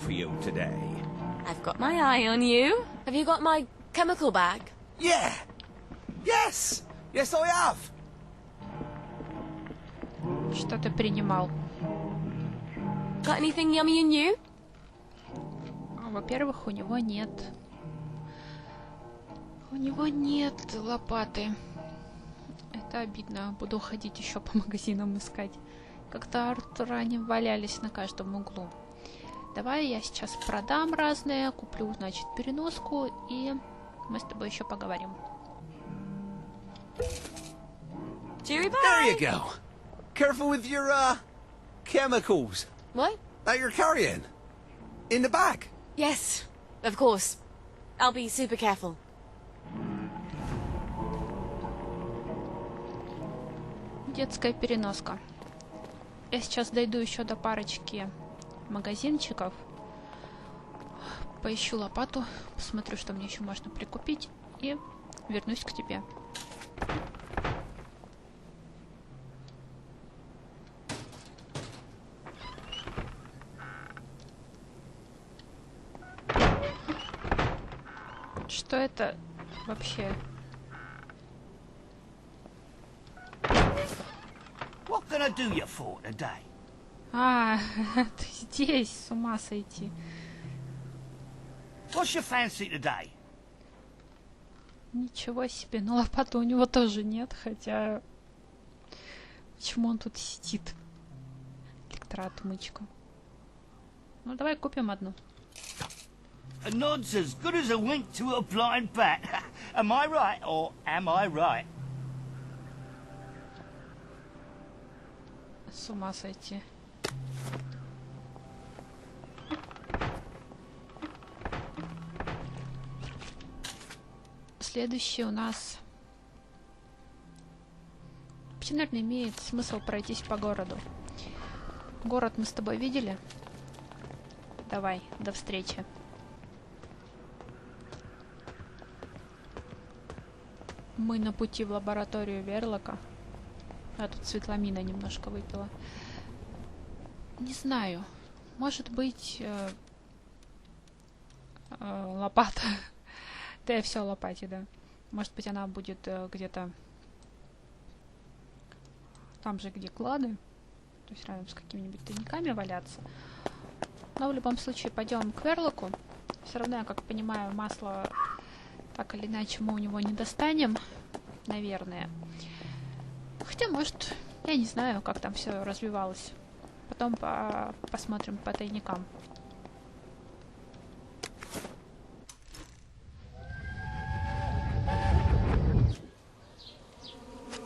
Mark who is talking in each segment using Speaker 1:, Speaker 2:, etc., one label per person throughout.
Speaker 1: for you today?
Speaker 2: I've got my eye on you. Have you got my chemical bag?
Speaker 1: Yeah! Yes! Yes, I have!
Speaker 3: Что ты принимал?
Speaker 2: Got anything yummy and new?
Speaker 3: Во-первых, у него нет. У него нет лопаты. Это обидно. Буду ходить еще по магазинам искать. Как-то Артура они валялись на каждом углу. Давай я сейчас продам разные, куплю, значит, переноску, и мы с тобой еще поговорим.
Speaker 2: Cheery bye.
Speaker 1: There you go. Careful with your, chemicals.
Speaker 2: What?
Speaker 1: That you're carrying. In the bag.
Speaker 2: Yes, of course. I'll be super careful.
Speaker 3: Детская переноска. Я сейчас дойду еще до парочки магазинчиков. Поищу лопату, посмотрю, что мне еще можно прикупить, и вернусь к тебе. Что это вообще?
Speaker 4: What can I do you for today?
Speaker 3: А, ты здесь, с ума сойти.
Speaker 4: What's your fancy today?
Speaker 3: Ничего себе, ну лопаты у него тоже нет, хотя... Почему он тут сидит? Электроотмычка. Ну давай купим одну.
Speaker 4: A nod's as good as a wink to a blind bat. Am I right, or am I right?
Speaker 3: С ума сойти. Следующий у нас... Вообще, наверное, имеет смысл пройтись по городу. Город мы с тобой видели? Давай, до встречи. Мы на пути в лабораторию Верлока. А тут Светломина немножко выпила. Не знаю. Может быть... Лопата. Да, я все о лопате, да. Может быть, она будет где-то... Там же, где клады. То есть рядом с какими-нибудь тайниками валяться. Но в любом случае пойдем к Верлоку. Все равно, я как понимаю, масло... Так или иначе мы у него не достанем, наверное. Хотя, может, я не знаю, как там все развивалось. Потом посмотрим по тайникам.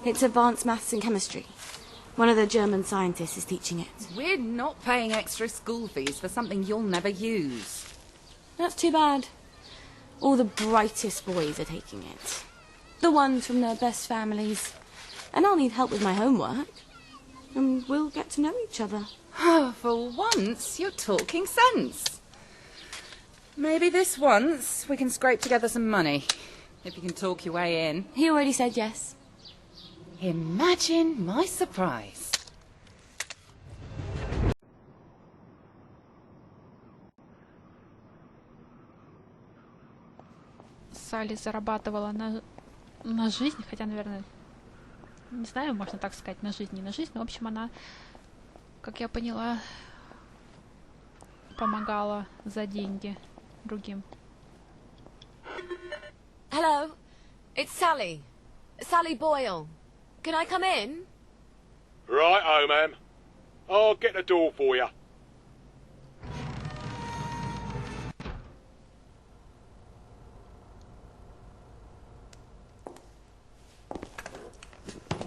Speaker 2: It's advanced maths and chemistry. One of the German scientists is teaching it.
Speaker 5: We're not paying extra school fees for something you'll never use.
Speaker 2: That's too bad. All the brightest boys are taking it. The ones from the best families. And I'll need help with my homework. And we'll get to know each other.
Speaker 5: For once, you're talking sense. Maybe this once we can scrape together some money. If you can talk your way in.
Speaker 2: He already said yes.
Speaker 5: Imagine my surprise.
Speaker 3: Салли зарабатывала на жизнь, хотя, наверное, не знаю, можно так сказать, на жизнь, не на жизнь, но, в общем, она, как я поняла, помогала за деньги другим.
Speaker 2: Hello, it's Sally. Sally Boyle. Can I come in?
Speaker 6: Right-o, ma'am. I'll get the door for you.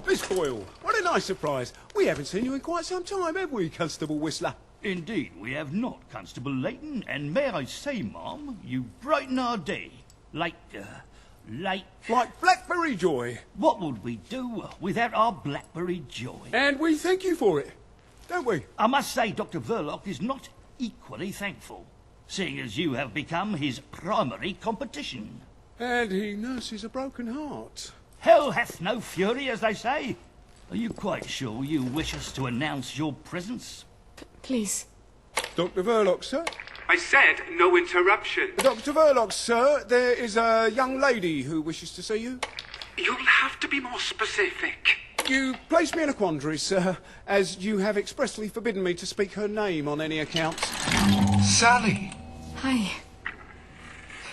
Speaker 7: Miss Boyle, what a nice surprise. We haven't seen you in quite some time, have we, Constable Whistler?
Speaker 4: Indeed, we have not, Constable Layton, and may I say, Ma'am, you brighten our day. Like
Speaker 7: Blackberry Joy.
Speaker 4: What would we do without our Blackberry Joy?
Speaker 7: And we thank you for it, don't we?
Speaker 4: I must say Dr. Verloc is not equally thankful, seeing as you have become his primary competition.
Speaker 7: And he nurses a broken heart.
Speaker 4: Hell hath no fury, as they say. Are you quite sure you wish us to announce your presence?
Speaker 2: Please.
Speaker 7: Dr. Verloc, sir.
Speaker 8: I said no interruption.
Speaker 7: Dr. Verloc, sir, there is a young lady who wishes to see you.
Speaker 8: You'll have to be more specific.
Speaker 7: You place me in a quandary, sir, as you have expressly forbidden me to speak her name on any account.
Speaker 8: Sally.
Speaker 2: Hi.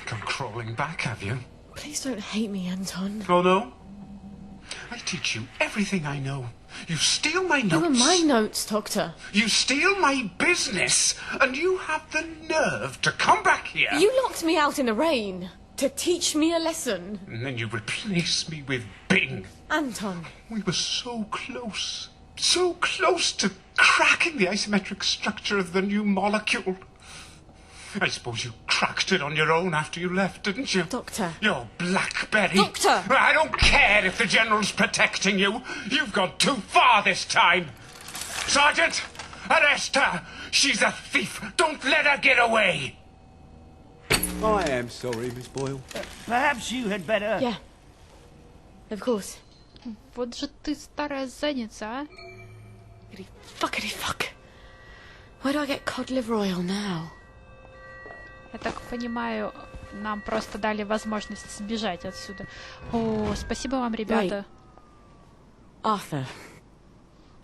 Speaker 8: Come crawling back, have you?
Speaker 2: Please don't hate me, Anton.
Speaker 8: Oh, no? I teach you everything I know. You steal my notes.
Speaker 2: They were my notes, Doctor.
Speaker 8: You steal my business, and you have the nerve to come back here.
Speaker 2: You locked me out in the rain to teach me a lesson.
Speaker 8: And then you replace me with Bing.
Speaker 2: Anton.
Speaker 8: We were so close to cracking the isometric structure of the new molecule. I suppose you cracked it on your own after you left, didn't you?
Speaker 2: Doctor.
Speaker 8: You're Blackberry.
Speaker 2: Doctor!
Speaker 8: I don't care if the General's protecting you. You've gone too far this time. Sergeant, arrest her. She's a thief. Don't let her get away.
Speaker 7: I am sorry, Miss Boyle.
Speaker 4: Perhaps you had better...
Speaker 2: Yeah. Of course.
Speaker 3: Вот же ты старая задница, а?
Speaker 2: Fuckity fuck. Where do I get cod liver oil now?
Speaker 3: Я так понимаю, нам просто дали возможность сбежать отсюда. О, спасибо вам, ребята.
Speaker 2: Arthur.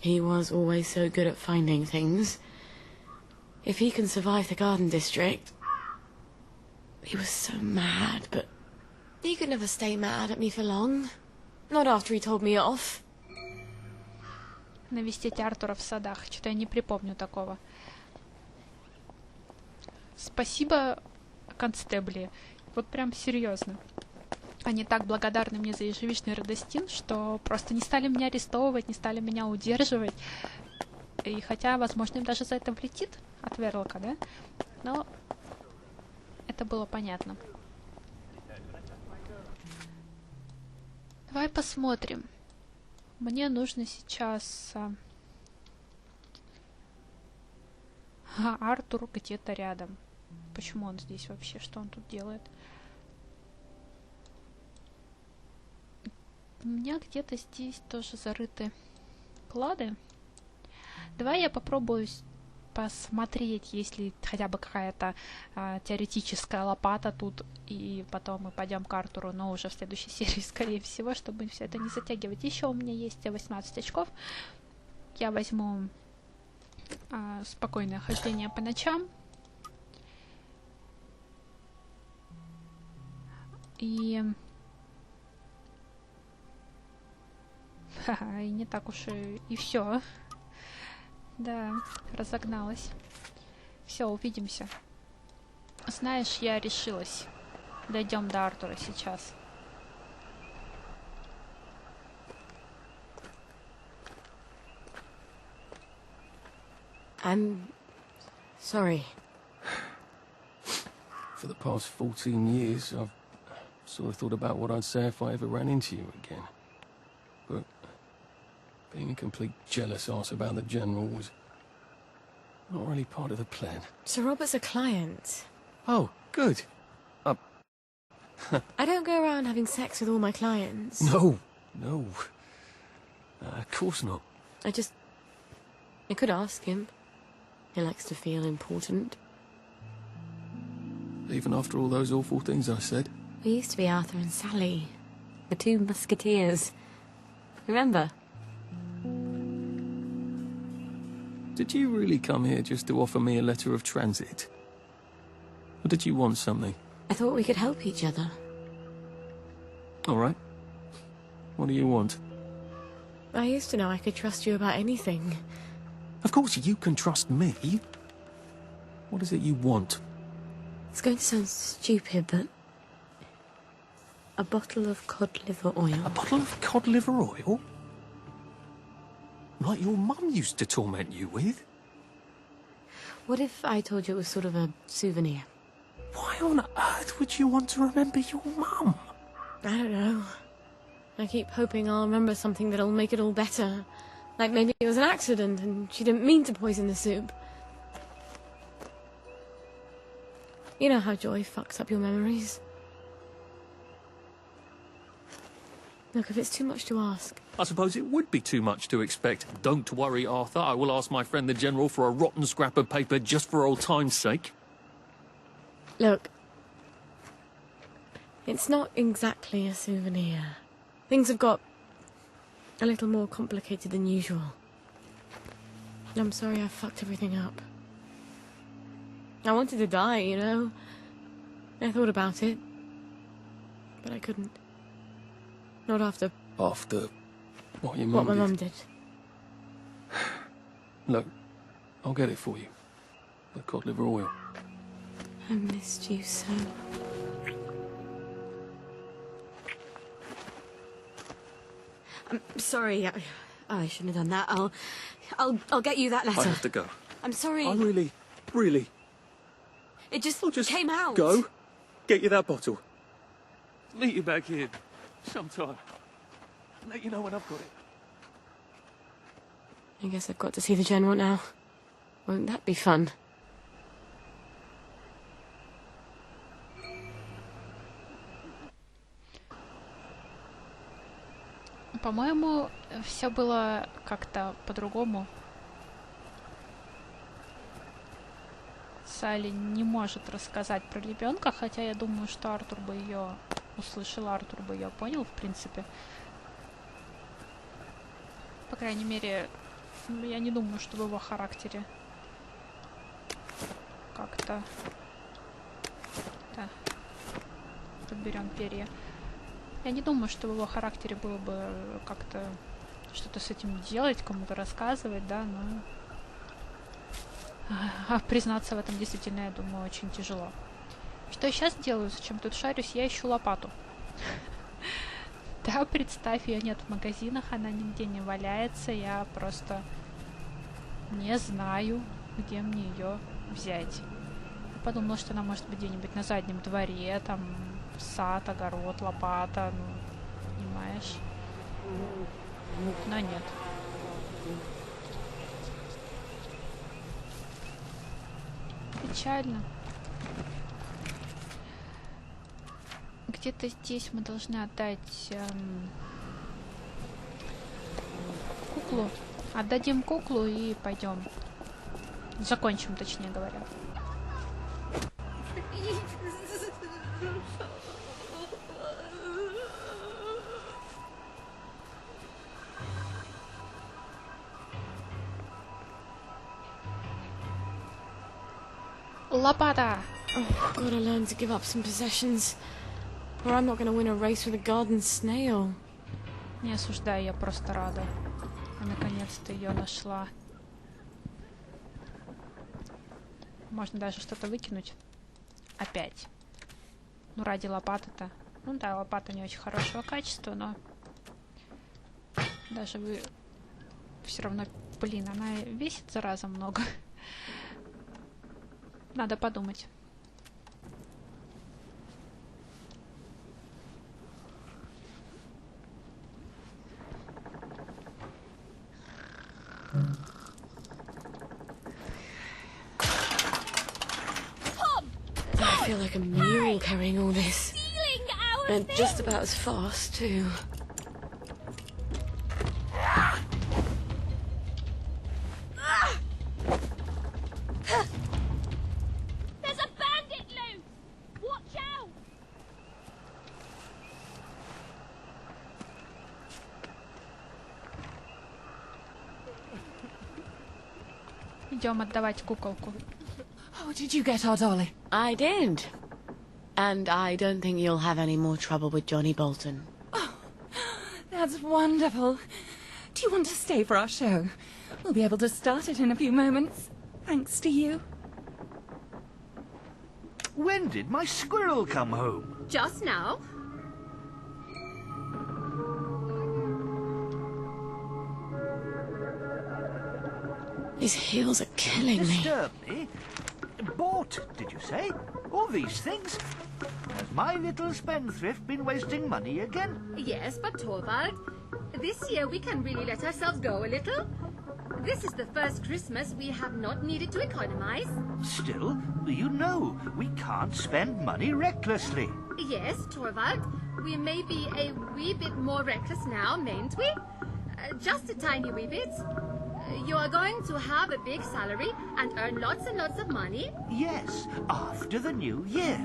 Speaker 2: He was always so good at finding things. If he can survive the Garden District... He was so mad, but... He could never stay mad at me for long. Not after he told me off.
Speaker 3: Навестить Артура в садах. Что-то я не припомню такого. Спасибо, констебли. Вот прям серьезно. Они так благодарны мне за ежевичный радостин, что просто не стали меня арестовывать, не стали меня удерживать. И хотя, возможно, им даже за это влетит от Верлока, да? Но это было понятно. Давай посмотрим. Мне нужно сейчас... Артур где-то рядом. Почему он здесь вообще? Что он тут делает? У меня где-то здесь тоже зарыты клады. Давай я попробую посмотреть, есть ли хотя бы какая-то теоретическая лопата тут, и потом мы пойдем к Артуру, но уже в следующей серии, скорее всего, чтобы все это не затягивать. Еще у меня есть 18 очков. Я возьму спокойное хождение по ночам. И и не так уж и все. Да, разогналась. Все, увидимся. Знаешь, я решилась. Дойдем до Артура сейчас.
Speaker 2: I'm sorry.
Speaker 9: For the past 14 years, I've sort of thought about what I'd say if I ever ran into you again. But being a complete jealous arse about the General was not really part of the plan.
Speaker 2: Sir Robert's a client.
Speaker 9: Oh, good.
Speaker 2: I don't go around having sex with all my clients.
Speaker 9: No. Of course not.
Speaker 2: I could ask him. He likes to feel important.
Speaker 9: Even after all those awful things I said.
Speaker 2: We used to be Arthur and Sally, the two musketeers. Remember?
Speaker 9: Did you really come here just to offer me a letter of transit? Or did you want something?
Speaker 2: I thought we could help each other.
Speaker 9: All right. What do you want?
Speaker 2: I used to know I could trust you about anything.
Speaker 9: Of course you can trust me. What is it you want?
Speaker 2: It's going to sound stupid, but... a bottle of cod liver oil.
Speaker 9: A bottle of cod liver oil? Like your mum used to torment you with?
Speaker 2: What if I told you it was sort of a souvenir?
Speaker 9: Why on earth would you want to remember your mum?
Speaker 2: I don't know. I keep hoping I'll remember something that'll make it all better. Like maybe it was an accident and she didn't mean to poison the soup. You know how joy fucks up your memories. Look, if it's too much to ask...
Speaker 9: I suppose it would be too much to expect. Don't worry, Arthur. I will ask my friend the General for a rotten scrap of paper just for old time's sake.
Speaker 2: Look, it's not exactly a souvenir. Things have got a little more complicated than usual. I'm sorry I fucked everything up. I wanted to die, you know. I thought about it. But I couldn't. Not after...
Speaker 9: After what your
Speaker 2: what
Speaker 9: mum
Speaker 2: my
Speaker 9: did?
Speaker 2: mum did.
Speaker 9: Look, I'll get it for you. The cod liver oil.
Speaker 2: I missed you so. I'm sorry. I shouldn't have done that. I'll get you that letter.
Speaker 9: I have to go.
Speaker 2: I'm sorry.
Speaker 9: I really...
Speaker 2: It just
Speaker 9: I'll just
Speaker 2: came out.
Speaker 9: go, get you that bottle. Meet you back here sometime. Let you know when I've got it.
Speaker 2: I guess I've got to see the General now. Won't that be fun?
Speaker 3: По-моему, все было как-то по-другому. Салли не может рассказать про ребенка, хотя я думаю, что Артур бы ее услышал, Артур бы ее понял, в принципе. По крайней мере, я не думаю, что в его характере как-то... Да. Подберем перья. Я не думаю, что в его характере было бы как-то что-то с этим делать, кому-то рассказывать, да, но... А признаться в этом действительно, я думаю, очень тяжело. Что я сейчас делаю? Зачем тут шарюсь? Я ищу лопату. Да, представь, ее нет в магазинах, она нигде не валяется, я просто не знаю, где мне ее взять. Я подумала, что она может быть где-нибудь на заднем дворе, там сад, огород, лопата, ну, понимаешь? Но нет. Печально. Где-то здесь мы должны отдать куклу. Отдадим куклу и пойдем. Закончим, точнее говоря. Лопата!
Speaker 2: Oh, gotta learn to give up some possessions, or I'm not gonna win a race with a garden snail.
Speaker 3: Не осуждаю, я просто рада. Я наконец-то ее нашла. Можно даже что-то выкинуть. Опять. Ну, ради лопаты-то. Ну да, лопата не очень хорошего качества, но... Даже вы... Все равно, блин, она весит, зараза, много. Надо подумать.
Speaker 2: I feel like a mule carrying all this. And just about as fast, too.
Speaker 10: There's a bandit loose! Watch out!
Speaker 3: Идем отдавать куколку.
Speaker 5: Oh, did you get our dolly?
Speaker 2: I did. And I don't think you'll have any more trouble with Johnny Bolton.
Speaker 5: Oh, that's wonderful. Do you want to stay for our show? We'll be able to start it in a few moments, thanks to you.
Speaker 4: When did my squirrel come home?
Speaker 10: Just now.
Speaker 2: His heels are killing me.
Speaker 4: Disturb me? Bought, did you say? All these things? Has my little spendthrift been wasting money again?
Speaker 10: Yes, but Torvald, this year we can really let ourselves go a little. This is the first Christmas we have not needed to economize.
Speaker 4: Still, you know, we can't spend money recklessly.
Speaker 10: Yes, Torvald, we may be a wee bit more reckless now, mayn't we? Just a tiny wee bit. you are going to have a big salary and earn lots and lots of money?
Speaker 4: Yes, after the new year.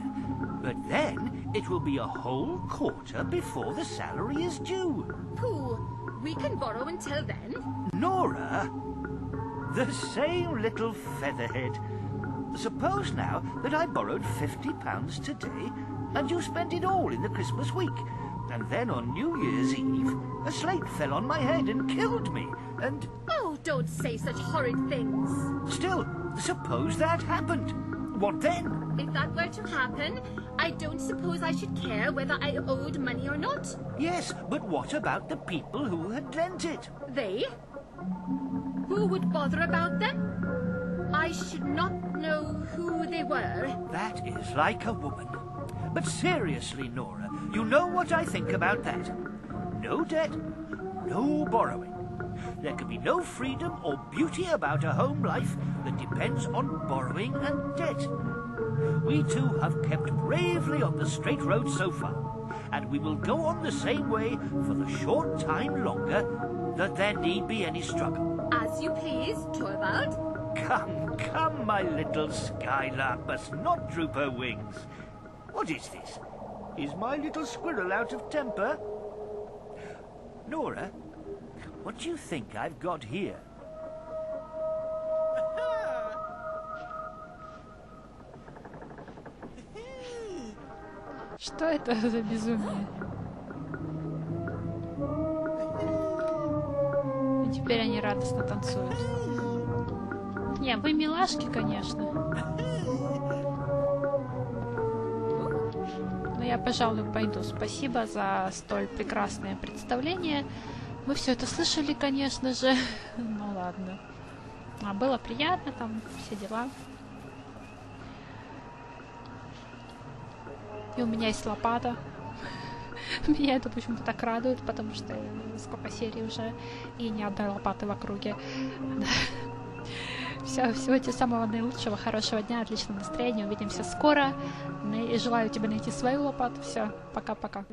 Speaker 4: But then it will be a whole quarter before the salary is due.
Speaker 10: Pooh, we can borrow until then.
Speaker 4: Nora, the same little featherhead. Suppose now that I borrowed £50 today and you spent it all in the Christmas week. And then on New Year's Eve, a slate fell on my head and killed me, and...
Speaker 10: Oh, don't say such horrid things.
Speaker 4: Still, suppose that happened. What then?
Speaker 10: If that were to happen, I don't suppose I should care whether I owed money or not.
Speaker 4: Yes, but what about the people who had lent it?
Speaker 10: They? Who would bother about them? I should not know who they were.
Speaker 4: That is like a woman. But seriously, Nora, you know what I think about that. No debt, no borrowing. There can be no freedom or beauty about a home life that depends on borrowing and debt. We two have kept bravely on the straight road so far, and we will go on the same way for the short time longer that there need be any struggle.
Speaker 10: As you please, Torvald.
Speaker 4: Come, come, my little skylark must not droop her wings. What is this? Is my little squirrel out of temper? Nora, what do you think I've got here?
Speaker 3: Что это за безумие? И теперь они радостно танцуют. Не, вы милашки, конечно. Но я, пожалуй, пойду. Спасибо за столь прекрасное представление. Мы все это слышали, конечно же. Ну ладно. А было приятно, там все дела. И у меня есть лопата. Меня это почему-то так радует, потому что сколько серий уже, и ни одной лопаты в округе. Всего тебе самого наилучшего, хорошего дня, отличного настроения. Увидимся скоро. И желаю тебе найти свою лопату. Все, пока-пока.